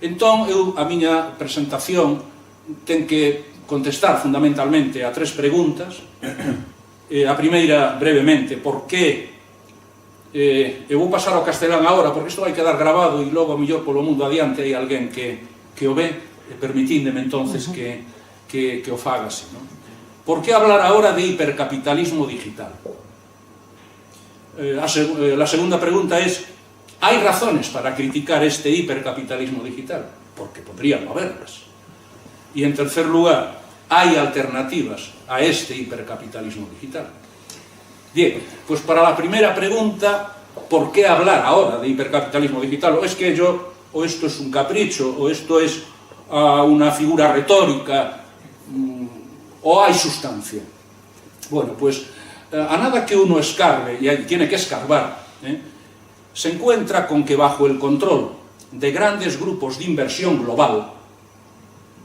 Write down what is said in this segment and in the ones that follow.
Entón, a miña presentación ten que contestar fundamentalmente a 3 preguntas. A primeira, brevemente, por que eu vou pasar ao castelán agora, porque isto vai quedar grabado e logo, a mellor, polo mundo adiante hai alguén que o ve, permitindeme entonces que o faga así, non? Por que hablar agora de hipercapitalismo digital? La segunda pregunta es, ¿hay razones para criticar este hipercapitalismo digital? Porque podrían haberlas. Y en tercer lugar, ¿hay alternativas a este hipercapitalismo digital? Bien, pues para la primera pregunta, ¿por qué hablar ahora de hipercapitalismo digital? O es que o esto es un capricho, o esto es una figura retórica, o hay sustancia. Bueno, pues a nada que uno escarbe, y tiene que escarbar, se encuentra con que bajo el control de grandes grupos de inversión global,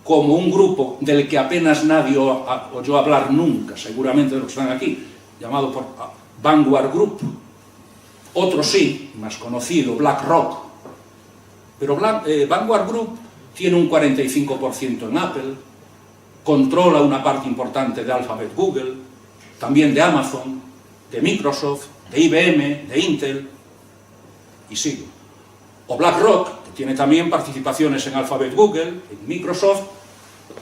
como un grupo del que apenas nadie oyó hablar nunca, seguramente de los que están aquí, llamado por Vanguard Group, otro sí, más conocido, BlackRock, pero Vanguard Group tiene un 45% en Apple, controla una parte importante de Alphabet Google, también de Amazon, de Microsoft, de IBM, de Intel, y sigo. O BlackRock, que tiene también participaciones en Alphabet Google, en Microsoft,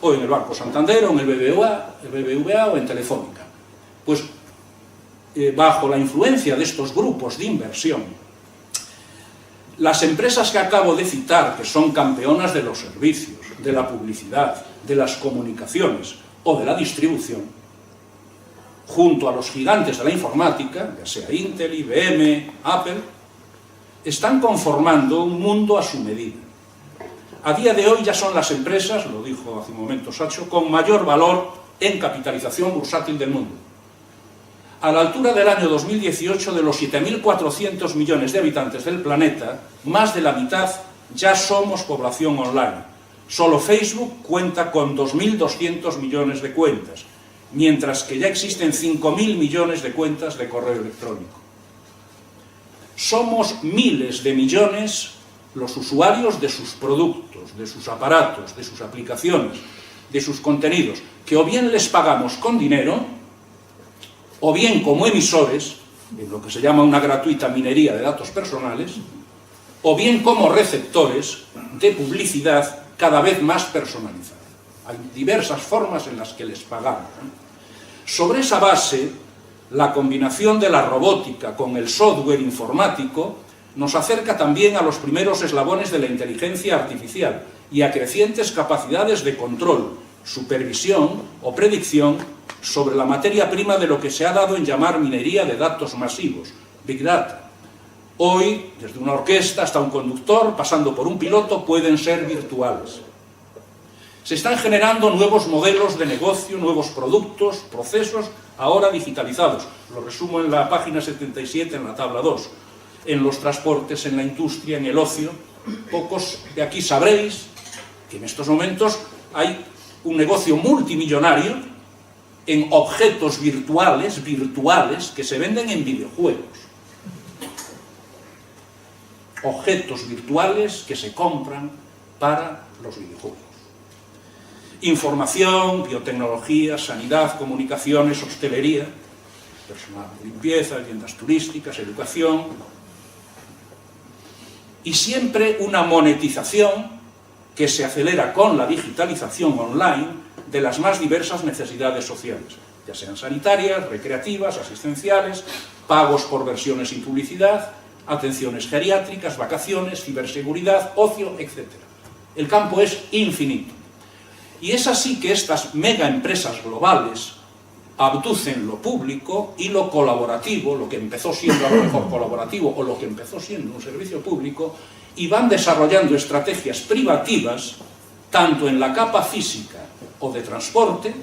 o en el Banco Santander, o en el BBVA o en Telefónica. Pues bajo la influencia de estos grupos de inversión, las empresas que acabo de citar, que son campeonas de los servicios, de la publicidad, de las comunicaciones o de la distribución, junto a los gigantes de la informática, ya sea Intel, IBM, Apple, están conformando un mundo a su medida. A día de hoy ya son las empresas, lo dijo hace un momento Sacho, con mayor valor en capitalización bursátil del mundo. A la altura del año 2018, de los 7.400 millones de habitantes del planeta, más de la mitad ya somos población online. Solo Facebook cuenta con 2.200 millones de cuentas, mientras que ya existen 5.000 millones de cuentas de correo electrónico. Somos miles de millones los usuarios de sus productos, de sus aparatos, de sus aplicaciones, de sus contenidos, que o bien les pagamos con dinero, o bien como emisores, en lo que se llama una gratuita minería de datos personales, o bien como receptores de publicidad cada vez más personalizada. Hay diversas formas en las que les pagamos. Sobre esa base, la combinación de la robótica con el software informático nos acerca también a los primeros eslabones de la inteligencia artificial y a crecientes capacidades de control, supervisión o predicción sobre la materia prima de lo que se ha dado en llamar minería de datos masivos, Big Data. Hoy, desde una orquesta hasta un conductor, pasando por un piloto, pueden ser virtuales. Se están generando nuevos modelos de negocio, nuevos productos, procesos, ahora digitalizados. Lo resumo en la página 77, en la tabla 2. En los transportes, en la industria, en el ocio. Pocos de aquí sabréis que en estos momentos hay un negocio multimillonario en objetos virtuales que se venden en videojuegos. Objetos virtuales que se compran para los videojuegos. Información, biotecnología, sanidad, comunicaciones, hostelería, personal de limpieza, tiendas turísticas, educación, y siempre una monetización que se acelera con la digitalización online de las más diversas necesidades sociales, ya sean sanitarias, recreativas, asistenciales, pagos por versiones y publicidad, atenciones geriátricas, vacaciones, ciberseguridad, ocio, etc. El campo es infinito. Y es así que estas mega empresas globales abducen lo público y lo colaborativo, lo que empezó siendo a lo mejor colaborativo o lo que empezó siendo un servicio público, y van desarrollando estrategias privativas tanto en la capa física o de transporte,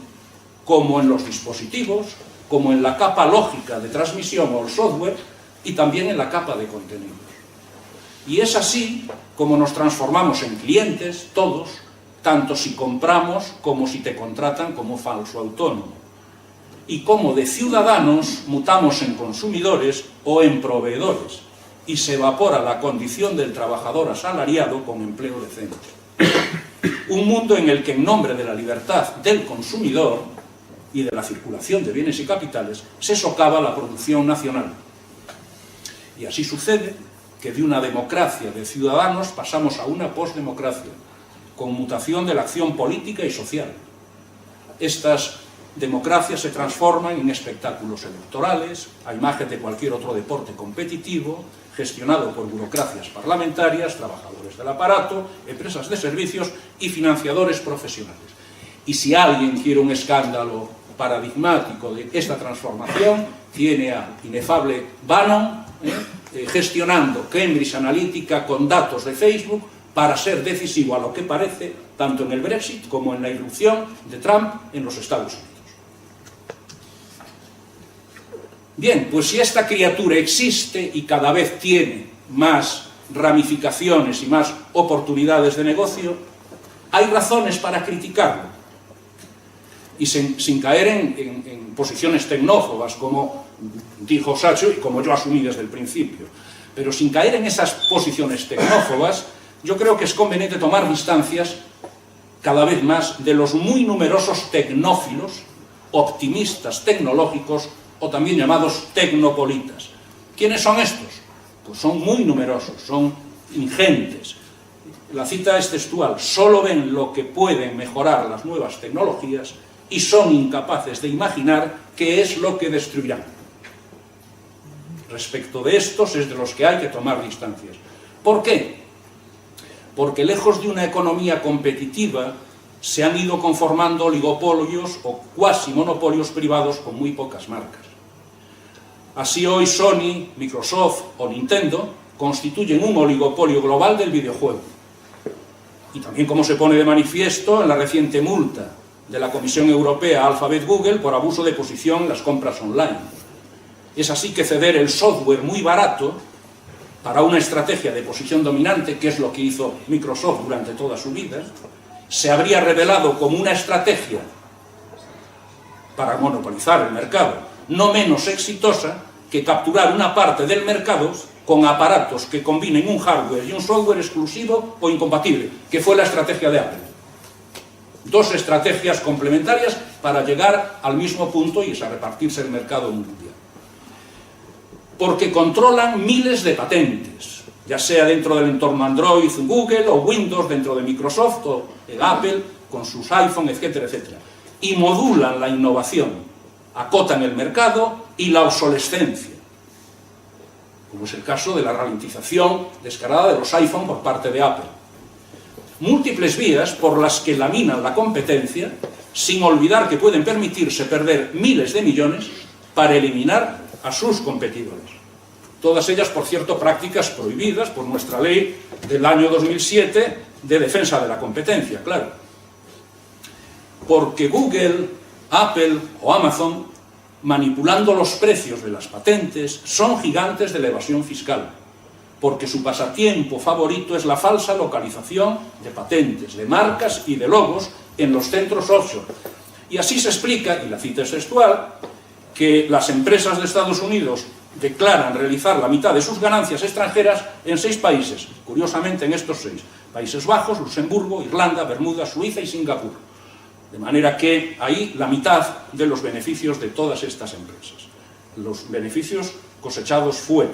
como en los dispositivos, como en la capa lógica de transmisión o el software, y también en la capa de contenidos. Y es así como nos transformamos en clientes, todos, tanto si compramos como si te contratan como falso autónomo. Y como de ciudadanos mutamos en consumidores o en proveedores, y se evapora la condición del trabajador asalariado con empleo decente. Un mundo en el que en nombre de la libertad del consumidor y de la circulación de bienes y capitales se socava la producción nacional. Y así sucede que de una democracia de ciudadanos pasamos a una postdemocracia, con mutación de la acción política y social. Estas democracias se transforman en espectáculos electorales, a imagen de cualquier otro deporte competitivo, gestionado por burocracias parlamentarias, trabajadores del aparato, empresas de servicios y financiadores profesionales. Y si alguien quiere un escándalo paradigmático de esta transformación, tiene al inefable Bannon gestionando Cambridge Analytica con datos de Facebook para ser decisivo, a lo que parece, tanto en el Brexit como en la irrupción de Trump en los Estados Unidos. Bien, pues si esta criatura existe y cada vez tiene más ramificaciones y más oportunidades de negocio, hay razones para criticarlo. Y sin caer en posiciones tecnófobas, como dijo Sacho y como yo asumí desde el principio. Pero sin caer en esas posiciones tecnófobas, yo creo que es conveniente tomar distancias cada vez más de los muy numerosos tecnófilos, optimistas tecnológicos o también llamados tecnopolitas. ¿Quiénes son estos? Pues son muy numerosos, son ingentes. La cita es textual: solo ven lo que pueden mejorar las nuevas tecnologías y son incapaces de imaginar qué es lo que destruirán. Respecto de estos es de los que hay que tomar distancias. ¿Por qué? Porque lejos de una economía competitiva se han ido conformando oligopolios o cuasi monopolios privados con muy pocas marcas. Así hoy Sony, Microsoft o Nintendo constituyen un oligopolio global del videojuego. Y también, como se pone de manifiesto en la reciente multa de la Comisión Europea a Alphabet Google por abuso de posición en las compras online. Es así que ceder el software muy barato para una estrategia de posición dominante, que es lo que hizo Microsoft durante toda su vida, se habría revelado como una estrategia para monopolizar el mercado, no menos exitosa que capturar una parte del mercado con aparatos que combinen un hardware y un software exclusivo o incompatible, que fue la estrategia de Apple. Dos estrategias complementarias para llegar al mismo punto y a repartirse el mercado mundial. Porque controlan miles de patentes, ya sea dentro del entorno Android, Google, o Windows dentro de Microsoft, o Apple, con sus iPhone, etcétera, etcétera. Y modulan la innovación, acotan el mercado y la obsolescencia, como es el caso de la ralentización descarada de los iPhone por parte de Apple. Múltiples vías por las que laminan la competencia, sin olvidar que pueden permitirse perder miles de millones para eliminar a sus competidores. Todas ellas, por cierto, prácticas prohibidas por nuestra ley del año 2007 de defensa de la competencia, claro. Porque Google, Apple o Amazon, manipulando los precios de las patentes, son gigantes de la evasión fiscal, porque su pasatiempo favorito es la falsa localización de patentes, de marcas y de logos en los centros offshore. Y así se explica, y la cita es textual, que las empresas de Estados Unidos declaran realizar la mitad de sus ganancias extranjeras en 6 países, curiosamente en estos 6, Países Bajos, Luxemburgo, Irlanda, Bermuda, Suiza y Singapur. De manera que ahí la mitad de los beneficios de todas estas empresas, los beneficios cosechados fuera.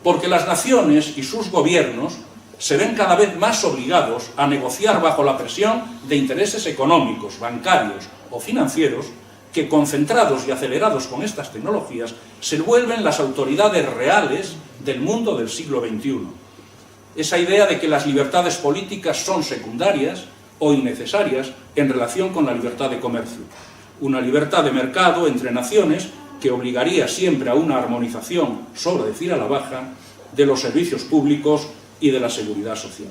Porque las naciones y sus gobiernos se ven cada vez más obligados a negociar bajo la presión de intereses económicos, bancarios o financieros que, concentrados y acelerados con estas tecnologías, se vuelven las autoridades reales del mundo del siglo XXI. Esa idea de que las libertades políticas son secundarias o innecesarias en relación con la libertad de comercio. Una libertad de mercado entre naciones que obligaría siempre a una armonización, sobre decir a la baja, de los servicios públicos y de la seguridad social.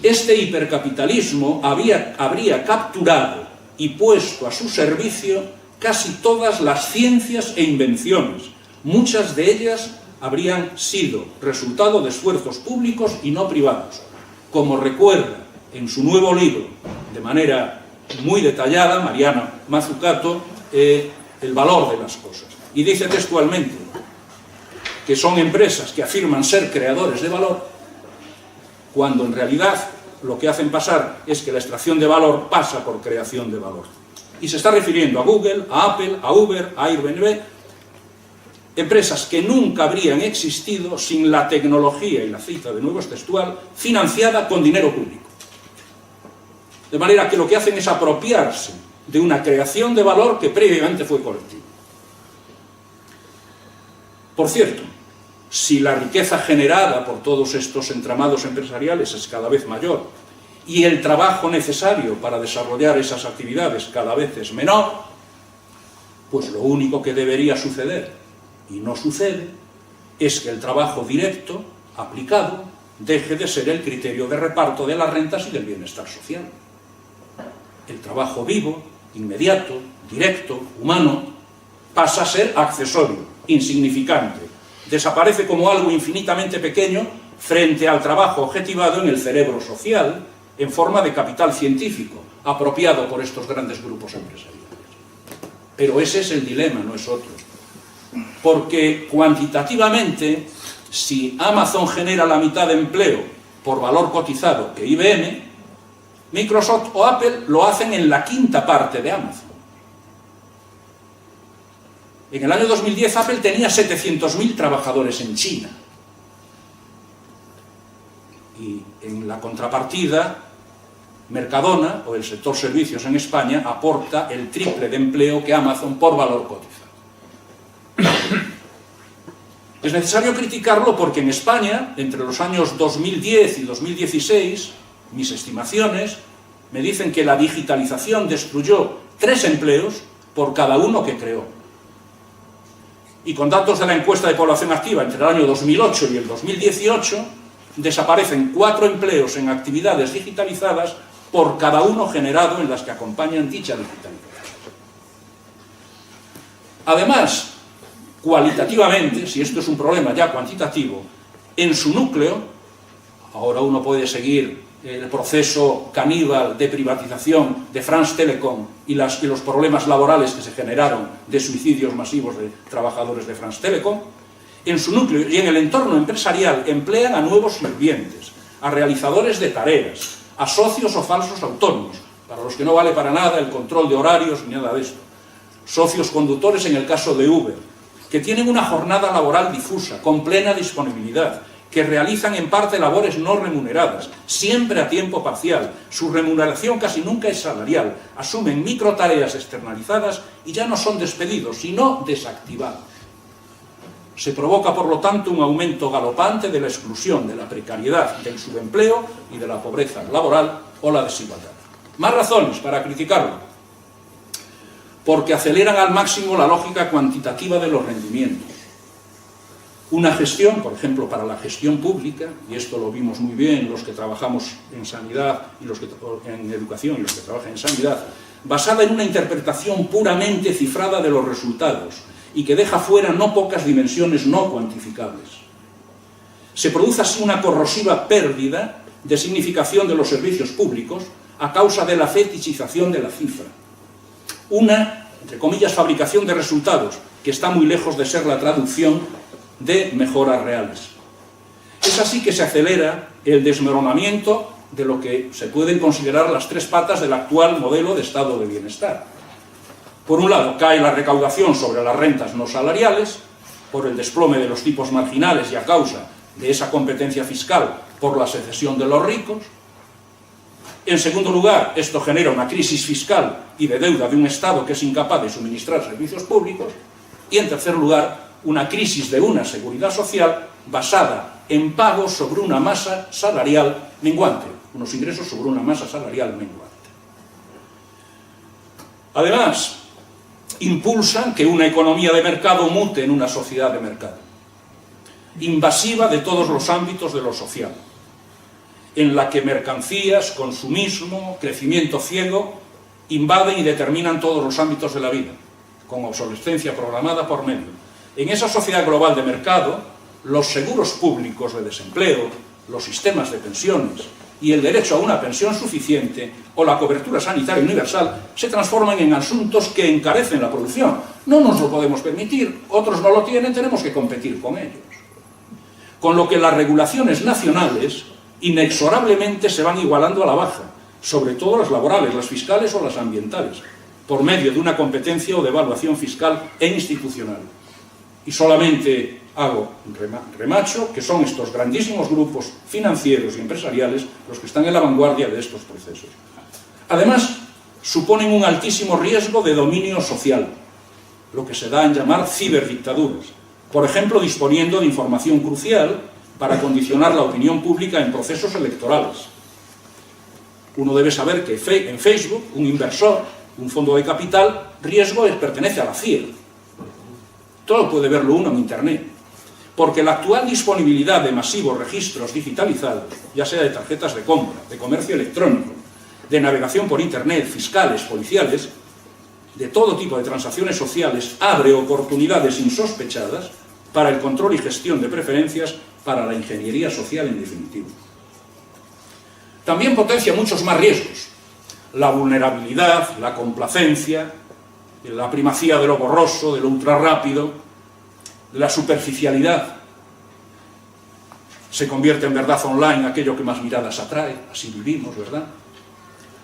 Este hipercapitalismo habría capturado y puesto a su servicio casi todas las ciencias e invenciones. Muchas de ellas habrían sido resultado de esfuerzos públicos y no privados, como recuerda en su nuevo libro, de manera muy detallada, Mariana Mazzucato, El valor de las cosas. Y dice textualmente que son empresas que afirman ser creadores de valor, cuando en realidad lo que hacen pasar es que la extracción de valor pasa por creación de valor. Y se está refiriendo a Google, a Apple, a Uber, a Airbnb, empresas que nunca habrían existido sin la tecnología, y la cita de nuevo es textual, financiada con dinero público. De manera que lo que hacen es apropiarse de una creación de valor que previamente fue colectiva. Por cierto, si la riqueza generada por todos estos entramados empresariales es cada vez mayor y el trabajo necesario para desarrollar esas actividades cada vez es menor, pues lo único que debería suceder, y no sucede, es que el trabajo directo, aplicado, deje de ser el criterio de reparto de las rentas y del bienestar social. El trabajo vivo, inmediato, directo, humano, pasa a ser accesorio, insignificante, desaparece como algo infinitamente pequeño frente al trabajo objetivado en el cerebro social en forma de capital científico, apropiado por estos grandes grupos empresariales. Pero ese es el dilema, no es otro. Porque cuantitativamente, si Amazon genera la mitad de empleo por valor cotizado que IBM, Microsoft o Apple lo hacen en la quinta parte de Amazon. En el año 2010 Apple tenía 700.000 trabajadores en China. Y en la contrapartida, Mercadona, o el sector servicios en España, aporta el triple de empleo que Amazon por valor cotizado. Es necesario criticarlo porque en España, entre los años 2010 y 2016, mis estimaciones me dicen que la digitalización destruyó 3 empleos por cada uno que creó. Y con datos de la encuesta de población activa entre el año 2008 y el 2018, desaparecen 4 empleos en actividades digitalizadas por cada uno generado en las que acompañan dicha digitalización. Además, cualitativamente, si esto es un problema ya cuantitativo, en su núcleo, ahora uno puede seguir el proceso caníbal de privatización de France Telecom y los problemas laborales que se generaron de suicidios masivos de trabajadores de France Telecom, en su núcleo y en el entorno empresarial emplean a nuevos sirvientes, a realizadores de tareas, a socios o falsos autónomos, para los que no vale para nada el control de horarios ni nada de esto, socios conductores en el caso de Uber, que tienen una jornada laboral difusa, con plena disponibilidad, que realizan en parte labores no remuneradas, siempre a tiempo parcial, su remuneración casi nunca es salarial, asumen microtareas externalizadas y ya no son despedidos, sino desactivados. Se provoca, por lo tanto, un aumento galopante de la exclusión, de la precariedad, del subempleo y de la pobreza laboral o la desigualdad. Más razones para criticarlo. Porque aceleran al máximo la lógica cuantitativa de los rendimientos. Una gestión, por ejemplo, para la gestión pública, y esto lo vimos muy bien los que trabajamos en sanidad y los que en educación y los que trabajan en sanidad, basada en una interpretación puramente cifrada de los resultados y que deja fuera no pocas dimensiones no cuantificables. Se produce así una corrosiva pérdida de significación de los servicios públicos a causa de la fetichización de la cifra. Una, entre comillas, fabricación de resultados que está muy lejos de ser la traducción de mejoras reales. Es así que se acelera el desmoronamiento de lo que se pueden considerar las 3 patas del actual modelo de estado de bienestar. Por un lado, cae la recaudación sobre las rentas no salariales, por el desplome de los tipos marginales y a causa de esa competencia fiscal por la secesión de los ricos. En segundo lugar, esto genera una crisis fiscal y de deuda de un Estado que es incapaz de suministrar servicios públicos. Y en tercer lugar, una crisis de una seguridad social basada en pagos sobre una masa salarial menguante, unos ingresos sobre una masa salarial menguante. Además, impulsan que una economía de mercado mute en una sociedad de mercado, invasiva de todos los ámbitos de lo social, en la que mercancías, consumismo, crecimiento ciego invaden y determinan todos los ámbitos de la vida, con obsolescencia programada por medio. En esa sociedad global de mercado, los seguros públicos de desempleo, los sistemas de pensiones y el derecho a una pensión suficiente o la cobertura sanitaria universal se transforman en asuntos que encarecen la producción. No nos lo podemos permitir, otros no lo tienen, tenemos que competir con ellos. Con lo que las regulaciones nacionales inexorablemente se van igualando a la baja, sobre todo las laborales, las fiscales o las ambientales, por medio de una competencia o de evaluación fiscal e institucional. Y solamente hago remacho que son estos grandísimos grupos financieros y empresariales los que están en la vanguardia de estos procesos. Además, suponen un altísimo riesgo de dominio social, lo que se da en llamar ciberdictaduras, por ejemplo, disponiendo de información crucial para condicionar la opinión pública en procesos electorales. Uno debe saber que en Facebook, un inversor, un fondo de capital, riesgo pertenece a la CIA. Todo puede verlo uno en Internet, porque la actual disponibilidad de masivos registros digitalizados, ya sea de tarjetas de compra, de comercio electrónico, de navegación por Internet, fiscales, policiales, de todo tipo de transacciones sociales, abre oportunidades insospechadas para el control y gestión de preferencias para la ingeniería social en definitiva. También potencia muchos más riesgos: la vulnerabilidad, la complacencia, la primacía de lo borroso, de lo ultrarrápido, de la superficialidad. Se convierte en verdad online aquello que más miradas atrae, así vivimos, ¿verdad?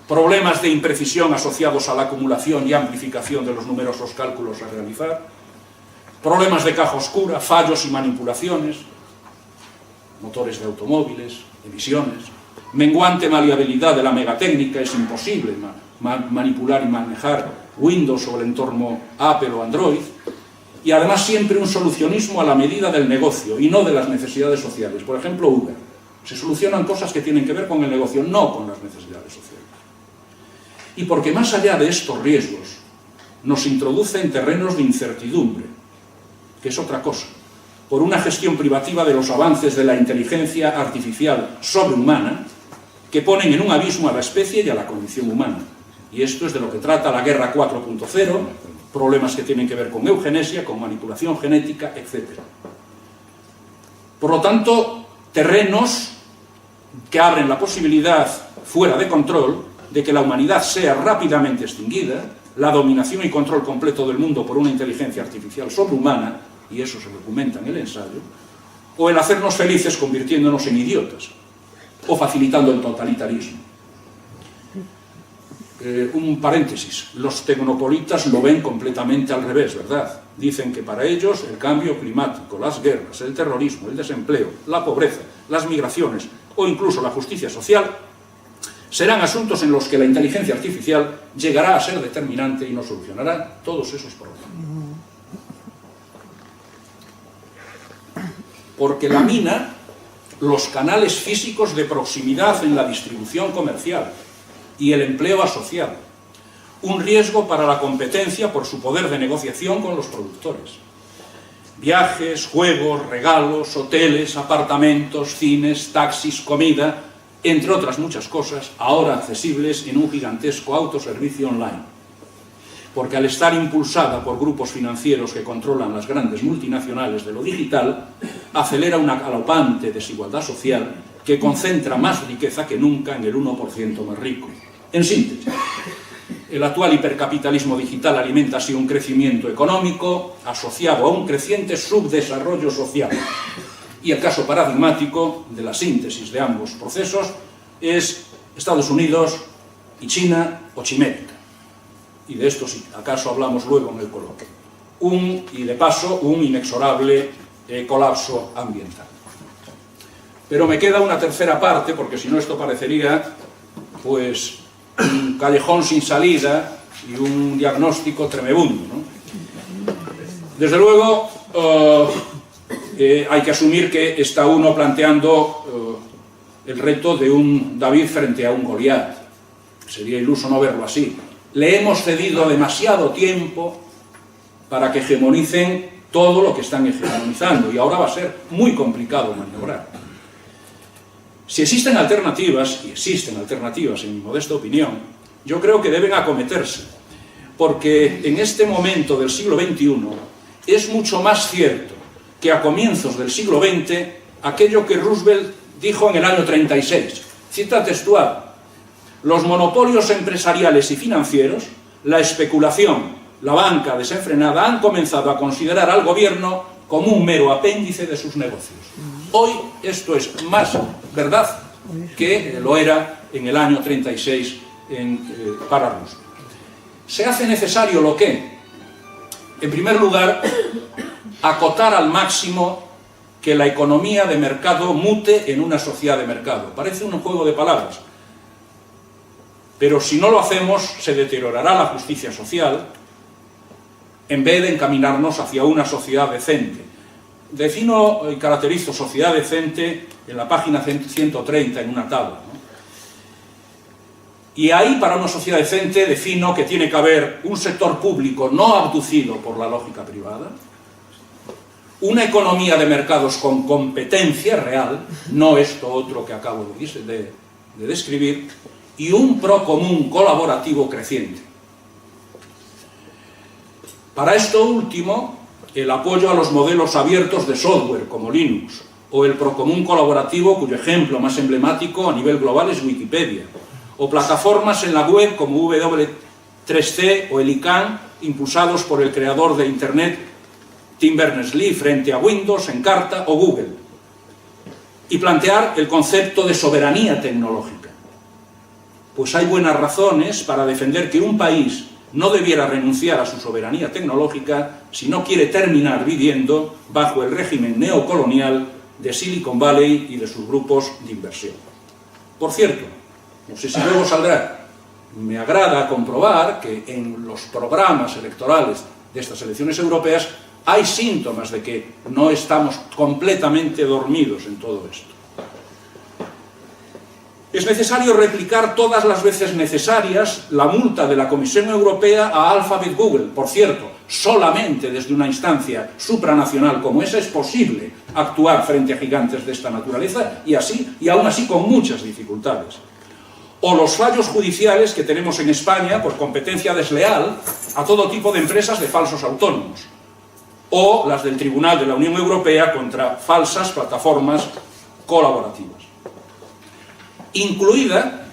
Problemas de imprecisión asociados a la acumulación y amplificación de los numerosos cálculos a realizar, problemas de caja oscura, fallos y manipulaciones, motores de automóviles, emisiones, menguante maleabilidad de la megatécnica, es imposible manipular y manejar Windows o el entorno Apple o Android, y además siempre un solucionismo a la medida del negocio y no de las necesidades sociales. Por ejemplo, Uber. Se solucionan cosas que tienen que ver con el negocio, no con las necesidades sociales. Y porque más allá de estos riesgos, nos introduce en terrenos de incertidumbre, que es otra cosa, por una gestión privativa de los avances de la inteligencia artificial sobrehumana, que ponen en un abismo a la especie y a la condición humana. Y esto es de lo que trata la guerra 4.0, problemas que tienen que ver con eugenesia, con manipulación genética, etc. Por lo tanto, terrenos que abren la posibilidad, fuera de control, de que la humanidad sea rápidamente extinguida, la dominación y control completo del mundo por una inteligencia artificial sobrehumana, y eso se documenta en el ensayo, o el hacernos felices convirtiéndonos en idiotas, o facilitando el totalitarismo. Un paréntesis, los tecnopolitas lo ven completamente al revés, ¿verdad? Dicen que para ellos el cambio climático, las guerras, el terrorismo, el desempleo, la pobreza, las migraciones o incluso la justicia social serán asuntos en los que la inteligencia artificial llegará a ser determinante y nos solucionará todos esos problemas. Porque lamina los canales físicos de proximidad en la distribución comercial y el empleo asociado, un riesgo para la competencia por su poder de negociación con los productores. Viajes, juegos, regalos, hoteles, apartamentos, cines, taxis, comida, entre otras muchas cosas, ahora accesibles en un gigantesco autoservicio online. Porque al estar impulsada por grupos financieros que controlan las grandes multinacionales de lo digital, acelera una galopante desigualdad social que concentra más riqueza que nunca en el 1% más rico. En síntesis, el actual hipercapitalismo digital alimenta así un crecimiento económico asociado a un creciente subdesarrollo social. Y el caso paradigmático de la síntesis de ambos procesos es Estados Unidos y China o Chimérica. Y de esto sí, acaso hablamos luego en el coloquio. Y de paso, un inexorable colapso ambiental. Pero me queda una tercera parte, porque si no esto parecería pues un callejón sin salida y un diagnóstico tremebundo, ¿no? Desde luego, hay que asumir que está uno planteando el reto de un David frente a un Goliat. Sería iluso no verlo así. Le hemos cedido demasiado tiempo para que hegemonicen todo lo que están hegemonizando y ahora va a ser muy complicado maniobrar. Si existen alternativas, y existen alternativas en mi modesta opinión, yo creo que deben acometerse, porque en este momento del siglo XXI es mucho más cierto que a comienzos del siglo XX aquello que Roosevelt dijo en el año 36, cita textual: los monopolios empresariales y financieros, la especulación, la banca desenfrenada han comenzado a considerar al gobierno como un mero apéndice de sus negocios. Hoy esto es más verdad que lo era en el año 36 para Rusia. Se hace necesario lo que, en primer lugar, acotar al máximo que la economía de mercado mute en una sociedad de mercado. Parece un juego de palabras, pero si no lo hacemos se deteriorará la justicia social en vez de encaminarnos hacia una sociedad decente. Defino y caracterizo sociedad decente en la página 130 en una tabla, ¿no? Y ahí, para una sociedad decente, defino que tiene que haber un sector público no abducido por la lógica privada, una economía de mercados con competencia real, no esto otro que acabo de describir, y un procomún colaborativo creciente. Para esto último, el apoyo a los modelos abiertos de software como Linux, o el procomún colaborativo cuyo ejemplo más emblemático a nivel global es Wikipedia, o plataformas en la web como W3C o el ICANN, impulsados por el creador de Internet Tim Berners-Lee frente a Windows, Encarta o Google, y plantear el concepto de soberanía tecnológica. Pues hay buenas razones para defender que un país no debiera renunciar a su soberanía tecnológica si no quiere terminar viviendo bajo el régimen neocolonial de Silicon Valley y de sus grupos de inversión. Por cierto, no sé si luego saldrá, me agrada comprobar que en los programas electorales de estas elecciones europeas hay síntomas de que no estamos completamente dormidos en todo esto. Es necesario replicar todas las veces necesarias la multa de la Comisión Europea a Alphabet Google. Por cierto, solamente desde una instancia supranacional como esa es posible actuar frente a gigantes de esta naturaleza y aún así con muchas dificultades. O los fallos judiciales que tenemos en España por competencia desleal a todo tipo de empresas de falsos autónomos. O las del Tribunal de la Unión Europea contra falsas plataformas colaborativas. Incluida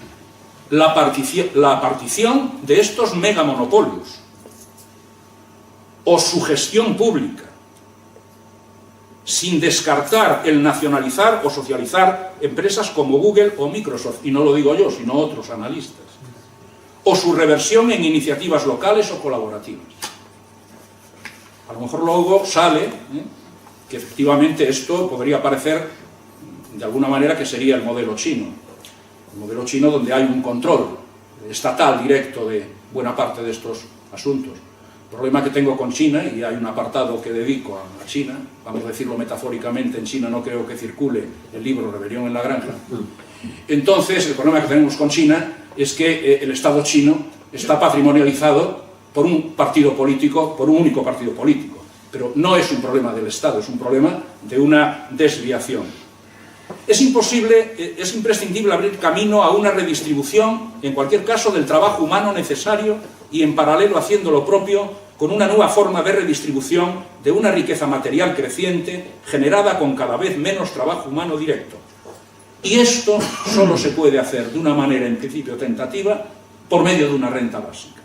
la partición de estos megamonopolios, o su gestión pública, sin descartar el nacionalizar o socializar empresas como Google o Microsoft, y no lo digo yo, sino otros analistas, o su reversión en iniciativas locales o colaborativas. A lo mejor luego sale que efectivamente esto podría parecer de alguna manera que sería el modelo chino. El modelo chino donde hay un control estatal directo de buena parte de estos asuntos. El problema que tengo con China, y hay un apartado que dedico a China, vamos a decirlo metafóricamente, en China no creo que circule el libro Rebelión en la Granja. Entonces, el problema que tenemos con China es que el Estado chino está patrimonializado por un partido político, por un único partido político. Pero no es un problema del Estado, es un problema de una desviación. Es imprescindible abrir camino a una redistribución, en cualquier caso, del trabajo humano necesario y en paralelo haciendo lo propio con una nueva forma de redistribución de una riqueza material creciente generada con cada vez menos trabajo humano directo. Y esto solo se puede hacer de una manera, en principio, tentativa, por medio de una renta básica.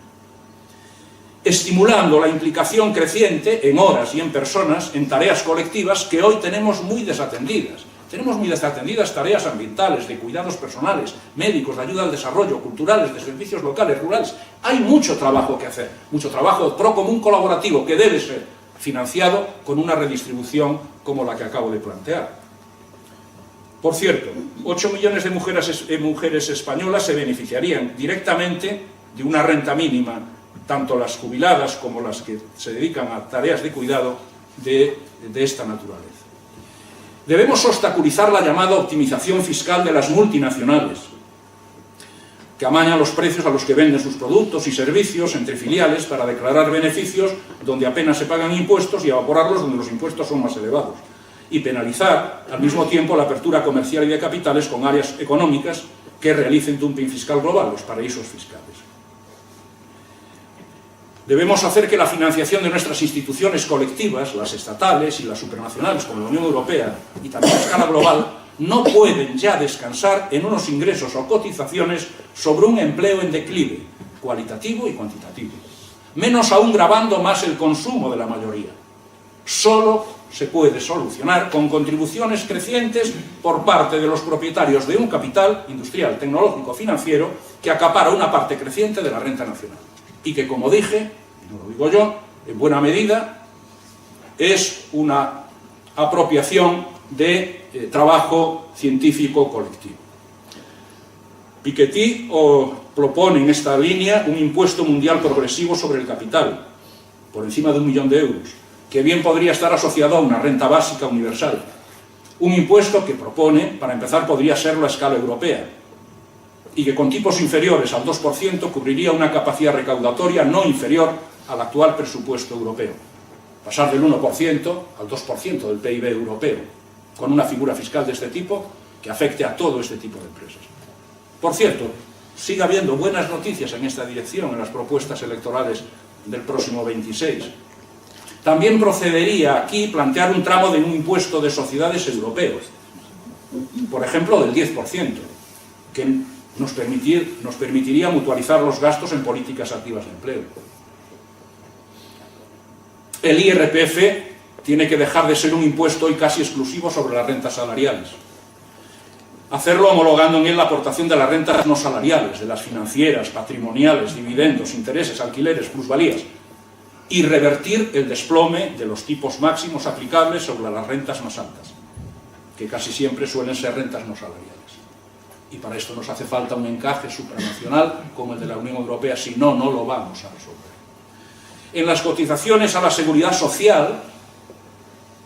Estimulando la implicación creciente en horas y en personas, en tareas colectivas que hoy tenemos muy desatendidas. Tenemos muy desatendidas tareas ambientales, de cuidados personales, médicos, de ayuda al desarrollo, culturales, de servicios locales, rurales. Hay mucho trabajo que hacer, mucho trabajo procomún colaborativo que debe ser financiado con una redistribución como la que acabo de plantear. Por cierto, 8 millones de mujeres españolas se beneficiarían directamente de una renta mínima, tanto las jubiladas como las que se dedican a tareas de cuidado de esta naturaleza. Debemos obstaculizar la llamada optimización fiscal de las multinacionales, que amañan los precios a los que venden sus productos y servicios entre filiales para declarar beneficios donde apenas se pagan impuestos y evaporarlos donde los impuestos son más elevados, y penalizar al mismo tiempo la apertura comercial y de capitales con áreas económicas que realicen dumping fiscal global, los paraísos fiscales. Debemos hacer que la financiación de nuestras instituciones colectivas, las estatales y las supranacionales como la Unión Europea y también a escala global, no pueden ya descansar en unos ingresos o cotizaciones sobre un empleo en declive, cualitativo y cuantitativo. Menos aún gravando más el consumo de la mayoría. Solo se puede solucionar con contribuciones crecientes por parte de los propietarios de un capital industrial, tecnológico, financiero, que acapara una parte creciente de la renta nacional. Y que, como dije, no lo digo yo, en buena medida es una apropiación de trabajo científico colectivo. Piketty propone en esta línea un impuesto mundial progresivo sobre el capital, por encima de 1 millón de euros, que bien podría estar asociado a una renta básica universal. Un impuesto que propone, para empezar, podría serlo a escala europea, y que con tipos inferiores al 2% cubriría una capacidad recaudatoria no inferior al actual presupuesto europeo. Pasar del 1% al 2% del PIB europeo, con una figura fiscal de este tipo que afecte a todo este tipo de empresas. Por cierto, sigue habiendo buenas noticias en esta dirección en las propuestas electorales del próximo 26. También procedería aquí plantear un tramo de un impuesto de sociedades europeo, por ejemplo del 10%, que nos permitiría mutualizar los gastos en políticas activas de empleo. El IRPF tiene que dejar de ser un impuesto hoy casi exclusivo sobre las rentas salariales. Hacerlo homologando en él la aportación de las rentas no salariales, de las financieras, patrimoniales, dividendos, intereses, alquileres, plusvalías, y revertir el desplome de los tipos máximos aplicables sobre las rentas más altas, que casi siempre suelen ser rentas no salariales. Y para esto nos hace falta un encaje supranacional como el de la Unión Europea, si no, no lo vamos a resolver. En las cotizaciones a la seguridad social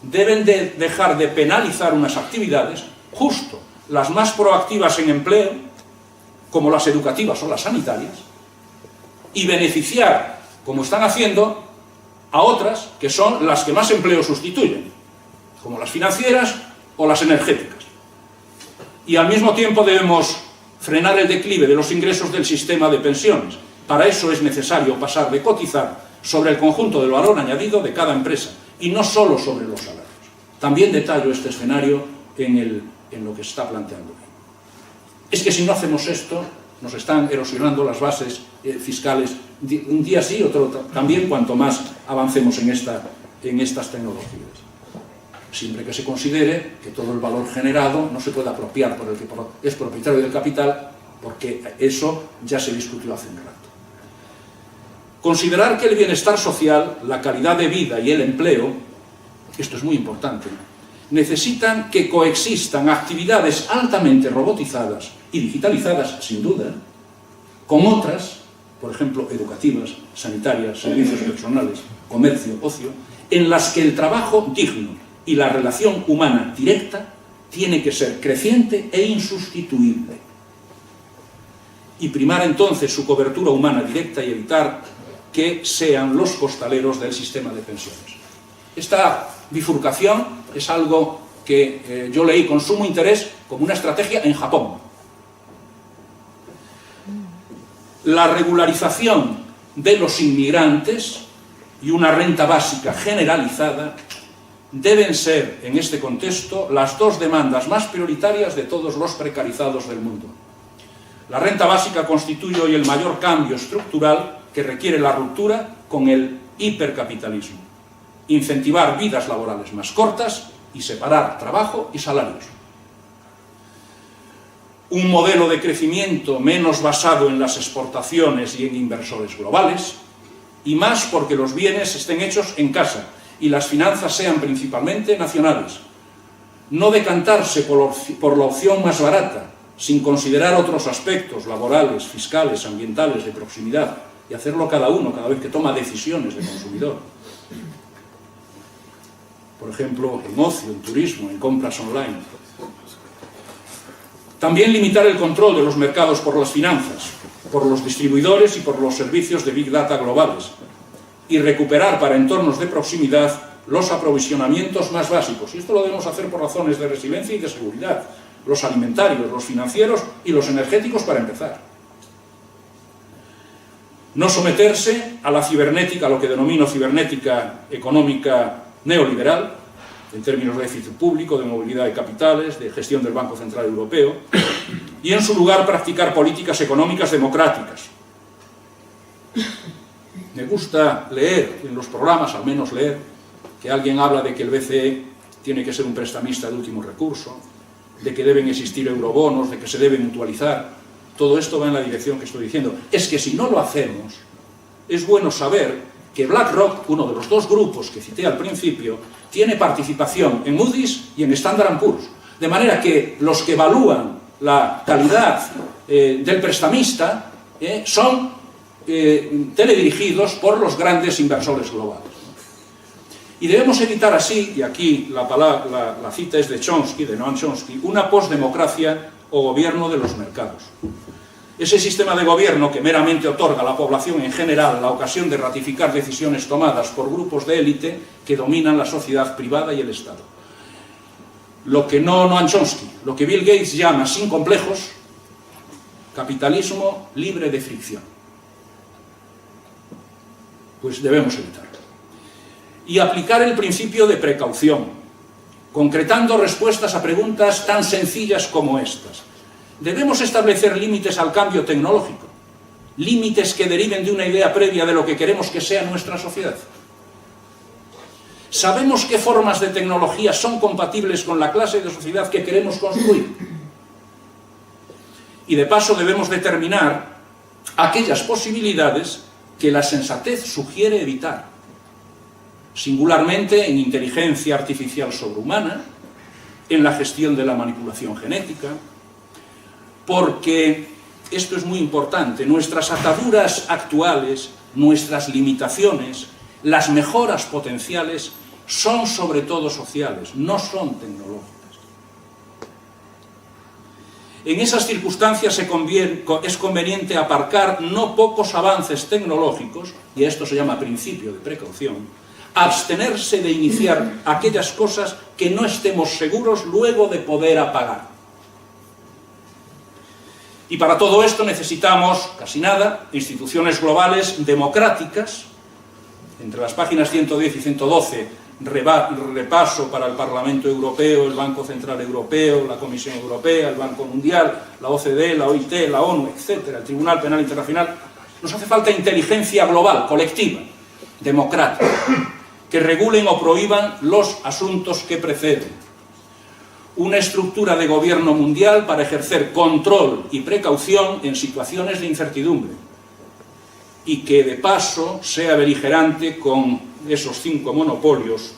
deben de dejar de penalizar unas actividades, justo las más proactivas en empleo, como las educativas o las sanitarias, y beneficiar, como están haciendo, a otras que son las que más empleo sustituyen, como las financieras o las energéticas. Y al mismo tiempo debemos frenar el declive de los ingresos del sistema de pensiones. Para eso es necesario pasar de cotizar sobre el conjunto del valor añadido de cada empresa, y no solo sobre los salarios. También detallo este escenario en lo que se está planteando. Es que si no hacemos esto, nos están erosionando las bases fiscales, un día sí, otro también, cuanto más avancemos en estas tecnologías. Siempre que se considere que todo el valor generado no se puede apropiar por el que es propietario del capital, porque eso ya se discutió hace un rato. Considerar que el bienestar social, la calidad de vida y el empleo, esto es muy importante, necesitan que coexistan actividades altamente robotizadas y digitalizadas, sin duda, con otras, por ejemplo, educativas, sanitarias, servicios personales, comercio, ocio, en las que el trabajo digno y la relación humana directa tiene que ser creciente e insustituible. Y primar entonces su cobertura humana directa y evitar que sean los costaleros del sistema de pensiones. Esta bifurcación es algo que yo leí con sumo interés como una estrategia en Japón. La regularización de los inmigrantes y una renta básica generalizada deben ser, en este contexto, las dos demandas más prioritarias de todos los precarizados del mundo. La renta básica constituye hoy el mayor cambio estructural que requiere la ruptura con el hipercapitalismo. Incentivar vidas laborales más cortas y separar trabajo y salarios. Un modelo de crecimiento menos basado en las exportaciones y en inversores globales, y más porque los bienes estén hechos en casa y las finanzas sean principalmente nacionales. No decantarse por la opción más barata, sin considerar otros aspectos laborales, fiscales, ambientales, de proximidad, y hacerlo cada uno cada vez que toma decisiones de consumidor. Por ejemplo, en ocio, en turismo, en compras online. También limitar el control de los mercados por las finanzas, por los distribuidores y por los servicios de Big Data globales, y recuperar para entornos de proximidad los aprovisionamientos más básicos. Y esto lo debemos hacer por razones de resiliencia y de seguridad. Los alimentarios, los financieros y los energéticos para empezar. No someterse a la cibernética, a lo que denomino cibernética económica neoliberal, en términos de déficit público, de movilidad de capitales, de gestión del Banco Central Europeo, y en su lugar practicar políticas económicas democráticas. Me gusta leer en los programas, al menos leer, que alguien habla de que el BCE tiene que ser un prestamista de último recurso, de que deben existir eurobonos, de que se debe mutualizar. Todo esto va en la dirección que estoy diciendo. Es que si no lo hacemos, es bueno saber que BlackRock, uno de los dos grupos que cité al principio, tiene participación en Moody's y en Standard & Poor's. De manera que los que evalúan la calidad del prestamista son teledirigidos por los grandes inversores globales. Y debemos evitar así, y aquí la cita es de Chomsky, de Noam Chomsky, una postdemocracia o gobierno de los mercados. Ese sistema de gobierno que meramente otorga a la población en general la ocasión de ratificar decisiones tomadas por grupos de élite que dominan la sociedad privada y el Estado. Lo que no Noam Chomsky, lo que Bill Gates llama, sin complejos, capitalismo libre de fricción. Pues debemos evitarlo. Y aplicar el principio de precaución, concretando respuestas a preguntas tan sencillas como estas. Debemos establecer límites al cambio tecnológico, límites que deriven de una idea previa de lo que queremos que sea nuestra sociedad. ¿Sabemos qué formas de tecnología son compatibles con la clase de sociedad que queremos construir? Y de paso debemos determinar aquellas posibilidades que la sensatez sugiere evitar, singularmente en inteligencia artificial sobrehumana, en la gestión de la manipulación genética, porque, esto es muy importante, nuestras ataduras actuales, nuestras limitaciones, las mejoras potenciales, son sobre todo sociales, no son tecnológicas. En esas circunstancias es conveniente aparcar no pocos avances tecnológicos, y esto se llama principio de precaución, abstenerse de iniciar aquellas cosas que no estemos seguros luego de poder apagar. Y para todo esto necesitamos, casi nada, instituciones globales democráticas. Entre las páginas 110 y 112, repaso para el Parlamento Europeo, el Banco Central Europeo, la Comisión Europea, el Banco Mundial, la OCDE, la OIT, la ONU, etc., el Tribunal Penal Internacional. Nos hace falta inteligencia global, colectiva, democrática, que regulen o prohíban los asuntos que preceden. Una estructura de gobierno mundial para ejercer control y precaución en situaciones de incertidumbre y que de paso sea beligerante con esos 5 monopolios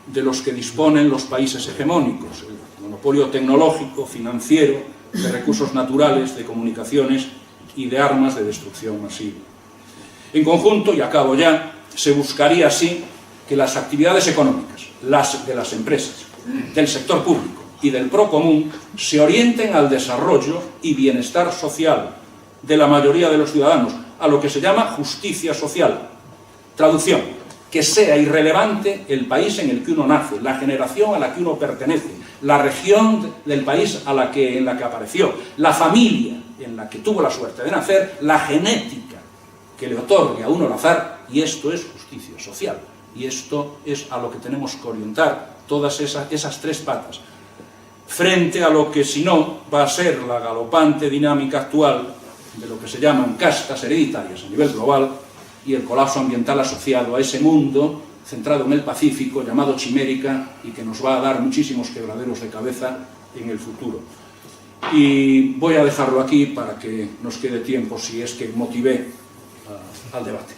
de los que disponen los países hegemónicos: el monopolio tecnológico, financiero, de recursos naturales, de comunicaciones y de armas de destrucción masiva. En conjunto, y acabo ya, se buscaría así que las actividades económicas, las de las empresas, del sector público y del procomún se orienten al desarrollo y bienestar social de la mayoría de los ciudadanos, a lo que se llama justicia social. Traducción: que sea irrelevante el país en el que uno nace, la generación a la que uno pertenece, la región del país en la que apareció, la familia en la que tuvo la suerte de nacer, la genética que le otorgue a uno el azar, y esto es justicia social. Y esto es a lo que tenemos que orientar todas esas 3 patas, frente a lo que si no va a ser la galopante dinámica actual de lo que se llaman castas hereditarias a nivel global y el colapso ambiental asociado a ese mundo centrado en el Pacífico, llamado chimérica, y que nos va a dar muchísimos quebraderos de cabeza en el futuro. Y voy a dejarlo aquí para que nos quede tiempo, si es que motivé al debate.